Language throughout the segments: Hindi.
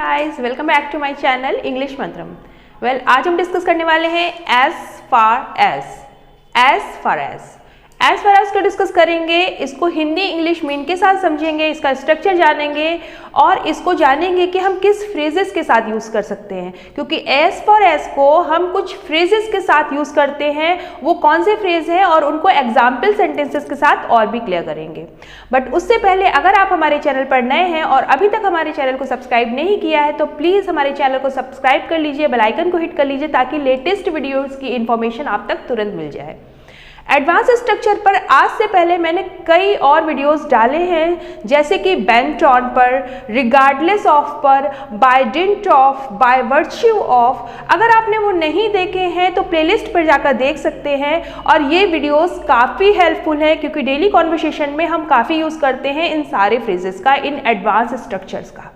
Guys, welcome back to my channel English Mantram. आज हम डिस्कस करने वाले हैं एज फार एज को डिस्कस करेंगे। इसको हिंदी इंग्लिश मीन के साथ समझेंगे, इसका स्ट्रक्चर जानेंगे और इसको जानेंगे कि हम किस फ्रेजेस के साथ यूज़ कर सकते हैं, क्योंकि एज को हम कुछ फ्रेजेस के साथ यूज़ करते हैं। वो कौन से फ्रेज हैं और उनको एग्जाम्पल सेंटेंसेस के साथ और भी क्लियर करेंगे। बट उससे पहले अगर आप हमारे चैनल पर नए हैं और अभी तक हमारे चैनल को सब्सक्राइब नहीं किया है तो प्लीज़ हमारे चैनल को सब्सक्राइब कर लीजिए, बेल आइकन को हिट कर लीजिए ताकि लेटेस्ट वीडियोज़ की इन्फॉर्मेशन आप तक तुरंत मिल जाए। एडवांस स्ट्रक्चर पर आज से पहले मैंने कई और वीडियोस डाले हैं, जैसे कि बेंट ऑन पर, रिगार्डलेस ऑफ पर, by dint of, by virtue of. अगर आपने वो नहीं देखे हैं तो प्लेलिस्ट पर जाकर देख सकते हैं। और ये वीडियोस काफ़ी हेल्पफुल हैं क्योंकि डेली कॉन्वर्सेशन में हम काफ़ी यूज़ करते हैं इन सारे फ्रेजेस का, इन एडवांस स्ट्रक्चर्स का।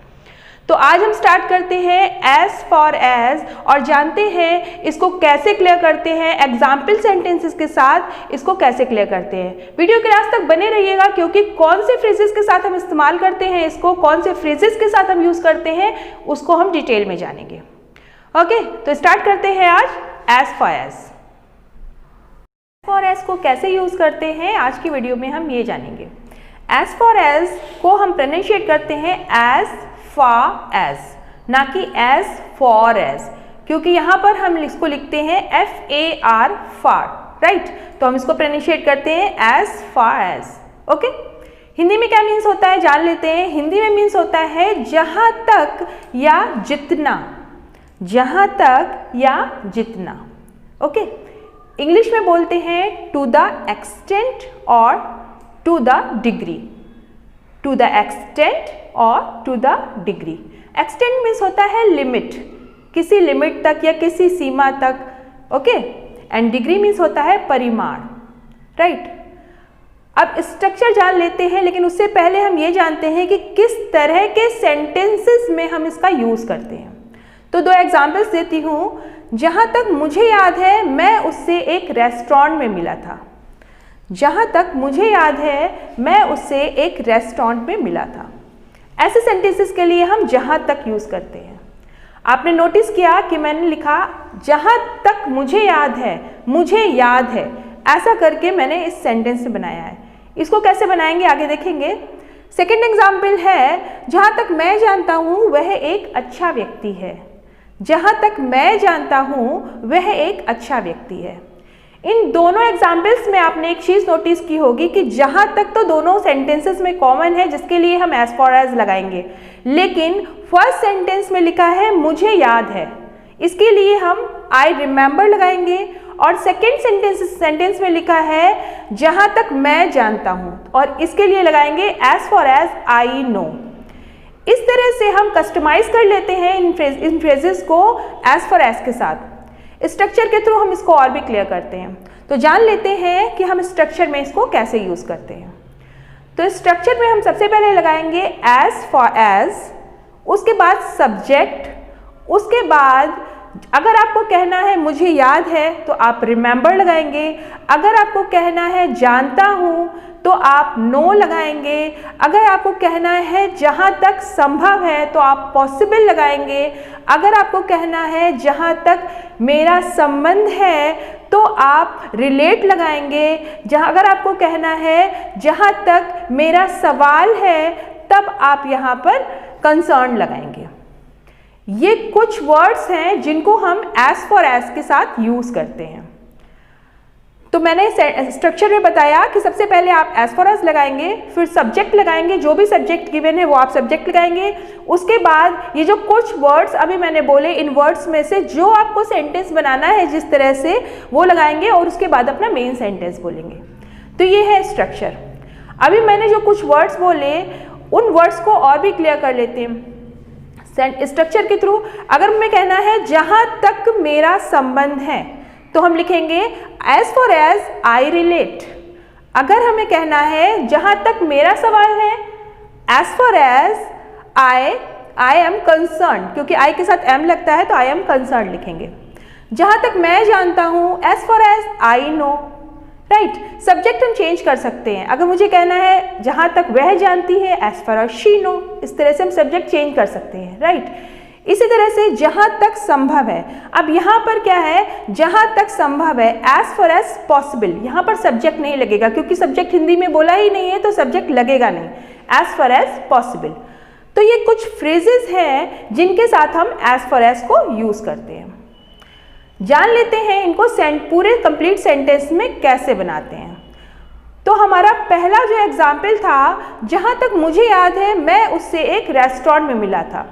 तो आज हम स्टार्ट करते हैं एज फॉर एज और जानते हैं इसको कैसे क्लियर करते हैं, एग्जाम्पल सेंटेंसेस के साथ इसको कैसे क्लियर करते हैं। वीडियो के लास्ट तक बने रहिएगा क्योंकि कौन से फ्रेजेस के साथ हम इस्तेमाल करते हैं इसको, कौन से फ्रेजेस के साथ हम यूज़ करते हैं उसको हम डिटेल में जानेंगे। ओके, तो स्टार्ट करते हैं आज एज फॉर एज को कैसे यूज़ करते हैं आज की वीडियो में हम ये जानेंगे। एज फॉर एज को हम प्रोनाउंशिएट करते हैं एज फॉर एज, ना कि एज फॉर एज, क्योंकि यहाँ पर हम इसको लिखते हैं FAR फार, राइट। तो हम इसको प्रोनाउंशिएट करते हैं as far as. Okay, Hindi में क्या मीन्स होता है जान लेते हैं। हिंदी में मीन्स होता है जहाँ तक या जितना, जहाँ तक या जितना। ओके, इंग्लिश में बोलते हैं टू द एक्सटेंट और to the degree, to the extent और to the degree. Extent means होता है लिमिट, किसी लिमिट तक या किसी सीमा तक। ओके, एंड डिग्री मीन्स होता है परिमाण, राइट। अब स्ट्रक्चर जान लेते हैं, लेकिन उससे पहले हम ये जानते हैं कि किस तरह के सेंटेंसेस में हम इसका यूज़ करते हैं। तो दो एग्जाम्पल्स देती हूँ। जहाँ तक मुझे याद है मैं उससे एक रेस्टोरेंट में मिला था, जहाँ तक मुझे याद है मैं उससे एक रेस्टोरेंट में मिला था। ऐसे सेंटेंसेस के लिए हम जहाँ तक यूज़ करते हैं। आपने नोटिस किया कि मैंने लिखा जहाँ तक मुझे याद है, मुझे याद है, ऐसा करके मैंने इस सेंटेंस में बनाया है। इसको कैसे बनाएंगे आगे देखेंगे। सेकंड एग्जाम्पल है जहाँ तक मैं जानता हूँ वह एक अच्छा व्यक्ति है, जहाँ तक मैं जानता हूँ वह एक अच्छा व्यक्ति है। इन दोनों एग्जाम्पल्स में आपने एक चीज़ नोटिस की होगी कि जहाँ तक तो दोनों सेंटेंसेस में कॉमन है जिसके लिए हम एज फॉर एज लगाएंगे, लेकिन फर्स्ट सेंटेंस में लिखा है मुझे याद है, इसके लिए हम आई रिमेंबर लगाएंगे। और सेकेंड सेंटेंस में लिखा है जहाँ तक मैं जानता हूँ और इसके लिए लगाएंगे as far as I know. इस तरह से हम कस्टमाइज कर लेते हैं इन फ्रेजेस को एज फॉर एज के साथ। स्ट्रक्चर के थ्रू हम इसको और भी क्लियर करते हैं। तो जान लेते हैं कि हम स्ट्रक्चर में इसको कैसे यूज़ करते हैं। तो स्ट्रक्चर में हम सबसे पहले लगाएंगे एज फॉर एज, उसके बाद सब्जेक्ट, उसके बाद अगर आपको कहना है मुझे याद है तो आप रिमेंबर लगाएंगे, अगर आपको कहना है जानता हूँ तो आप नो लगाएंगे, अगर आपको कहना है जहाँ तक संभव है तो आप पॉसिबल लगाएंगे, अगर आपको कहना है जहाँ तक मेरा संबंध है तो आप रिलेट लगाएंगे, अगर आपको कहना है जहाँ तक मेरा सवाल है तब आप यहाँ पर कंसर्न लगाएंगे। ये कुछ वर्ड्स हैं जिनको हम एज फॉर एज के साथ यूज़ करते हैं। तो मैंने स्ट्रक्चर में बताया कि सबसे पहले आप एज फॉर एज लगाएंगे, फिर सब्जेक्ट लगाएंगे, जो भी सब्जेक्ट गिवन है वो आप सब्जेक्ट लगाएंगे। उसके बाद ये जो कुछ वर्ड्स अभी मैंने बोले, इन वर्ड्स में से जो आपको सेंटेंस बनाना है जिस तरह से वो लगाएंगे और उसके बाद अपना मेन सेंटेंस बोलेंगे। तो ये है स्ट्रक्चर। अभी मैंने जो कुछ वर्ड्स बोले उन वर्ड्स को और भी क्लियर कर लेते हैं स्ट्रक्चर के थ्रू। अगर हमें कहना है जहाँ तक मेरा संबंध है तो हम लिखेंगे as far as I relate. अगर हमें कहना है जहाँ तक मेरा सवाल है, as far as I am concern, क्योंकि आई के साथ एम लगता है तो आई एम कंसर्न लिखेंगे। जहाँ तक मैं जानता हूँ as far as I know, right. Subject हम चेंज कर सकते हैं। अगर मुझे कहना है जहाँ तक वह जानती है, as far as she know, इस तरह से हम सब्जेक्ट चेंज कर सकते हैं, राइट। इसी तरह से जहाँ तक संभव है, अब यहाँ पर क्या है, जहाँ तक संभव है, एज फार एज पॉसिबल, यहाँ पर सब्जेक्ट नहीं लगेगा क्योंकि सब्जेक्ट हिंदी में बोला ही नहीं है तो सब्जेक्ट लगेगा नहीं, एज फार एज पॉसिबल। तो ये कुछ फ्रेजेस हैं जिनके साथ हम एज फार एज को यूज करते हैं। जान लेते हैं इनको पूरे कंप्लीट सेंटेंस में कैसे बनाते हैं। तो हमारा पहला जो एग्जाम्पल था, जहाँ तक मुझे याद है मैं उससे एक रेस्टोरेंट में मिला था।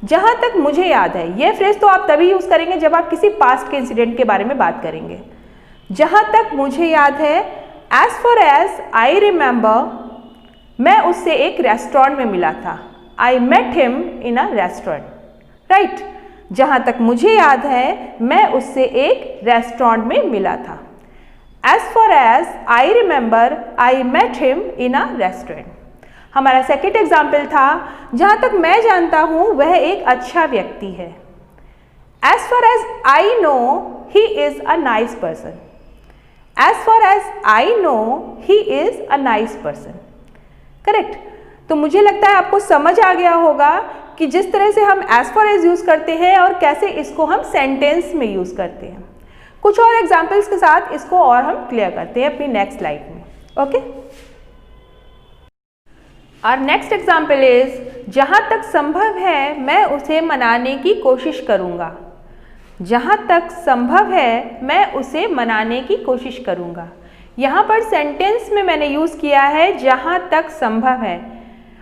जहाँ तक मुझे याद है, ये फ्रेज तो आप तभी यूज़ करेंगे जब आप किसी पास्ट के इंसिडेंट के बारे में बात करेंगे। जहाँ तक मुझे याद है, as far as I remember, मैं उससे एक रेस्टोरेंट में मिला था। I met him in a restaurant, right. जहाँ तक मुझे याद है मैं उससे एक रेस्टोरेंट में मिला था। As far as I remember I met him in a restaurant. हमारा सेकेंड एग्जाम्पल था, जहाँ तक मैं जानता हूँ वह एक अच्छा व्यक्ति है। As far as I know he is a nice person. As far as I know he is a nice person, correct. तो मुझे लगता है आपको समझ आ गया होगा कि जिस तरह से हम एज फार एज यूज़ करते हैं और कैसे इसको हम सेंटेंस में यूज़ करते हैं। कुछ और एग्जाम्पल्स के साथ इसको और हम क्लियर करते हैं अपनी नेक्स्ट स्लाइड में, ओके। और नेक्स्ट एग्जाम्पल इज, जहाँ तक संभव है मैं उसे मनाने की कोशिश करूँगा। जहाँ तक संभव है मैं उसे मनाने की कोशिश करूँगा। यहाँ पर सेंटेंस में मैंने यूज़ किया है जहाँ तक संभव है,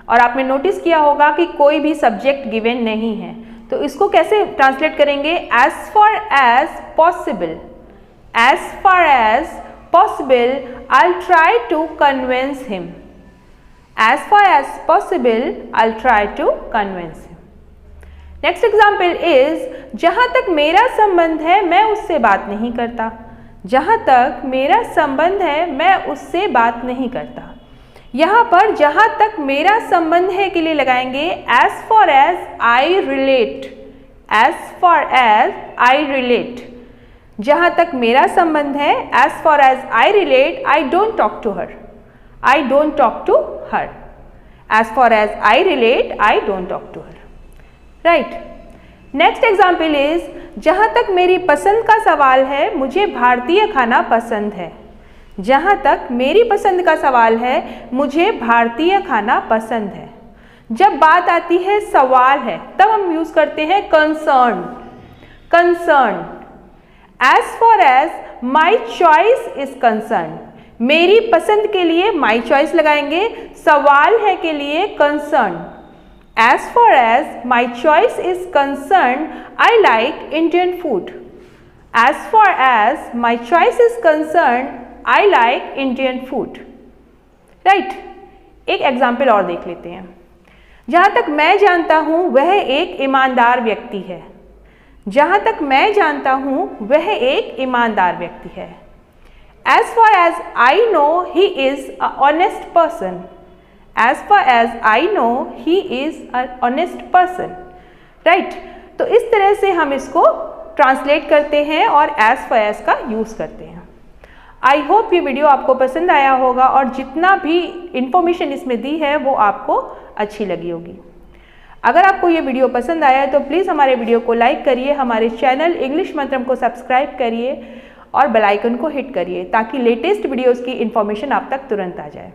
और आपने नोटिस किया होगा कि कोई भी सब्जेक्ट गिवन नहीं है। तो इसको कैसे ट्रांसलेट करेंगे, as far as possible. As far as possible I try to convince him. As far as possible I try to convince him. Next example is, जहाँ तक मेरा संबंध है मैं उससे बात नहीं करता। जहाँ तक मेरा संबंध है मैं उससे बात नहीं करता। यहाँ पर जहाँ तक मेरा संबंध है के लिए लगाएंगे as far as I relate. As far as I relate, जहाँ तक मेरा संबंध है, as far as I relate I don't talk to her. I don't talk to her. As far as I relate I don't talk to her, right. Next example is, जहाँ तक मेरी पसंद का सवाल है मुझे भारतीय खाना पसंद है। जहाँ तक मेरी पसंद का सवाल है मुझे भारतीय खाना पसंद है। जब बात आती है सवाल है तब हम यूज़ करते हैं concern. Concern, as far as my choice is concern, मेरी पसंद के लिए माई चॉइस लगाएंगे, सवाल है के लिए concern. As far as my choice is concern I like Indian food. As far as my choice is concern I like Indian food, right. एक एग्जाम्पल और देख लेते हैं। जहाँ तक मैं जानता हूँ वह एक ईमानदार व्यक्ति है। जहाँ तक मैं जानता हूँ वह एक ईमानदार व्यक्ति है। As far as I know he is a honest person. As far as I know he is a honest person, right. तो इस तरह से हम इसको ट्रांसलेट करते हैं और एज फार एज का यूज़ करते हैं। आई होप ये वीडियो आपको पसंद आया होगा और जितना भी इंफॉर्मेशन इसमें दी है वो आपको अच्छी लगी होगी। अगर आपको ये वीडियो पसंद आया है तो प्लीज़ हमारे वीडियो को लाइक करिए, हमारे चैनल इंग्लिश मंत्रम को सब्सक्राइब करिए और बेल आइकन को हिट करिए ताकि लेटेस्ट वीडियोस की इन्फॉर्मेशन आप तक तुरंत आ जाए।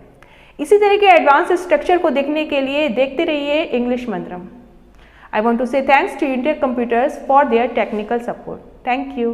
इसी तरह के एडवांस स्ट्रक्चर को देखने के लिए देखते रहिए English Mantram. I want to say thanks to Intel computers for their technical support. Thank you.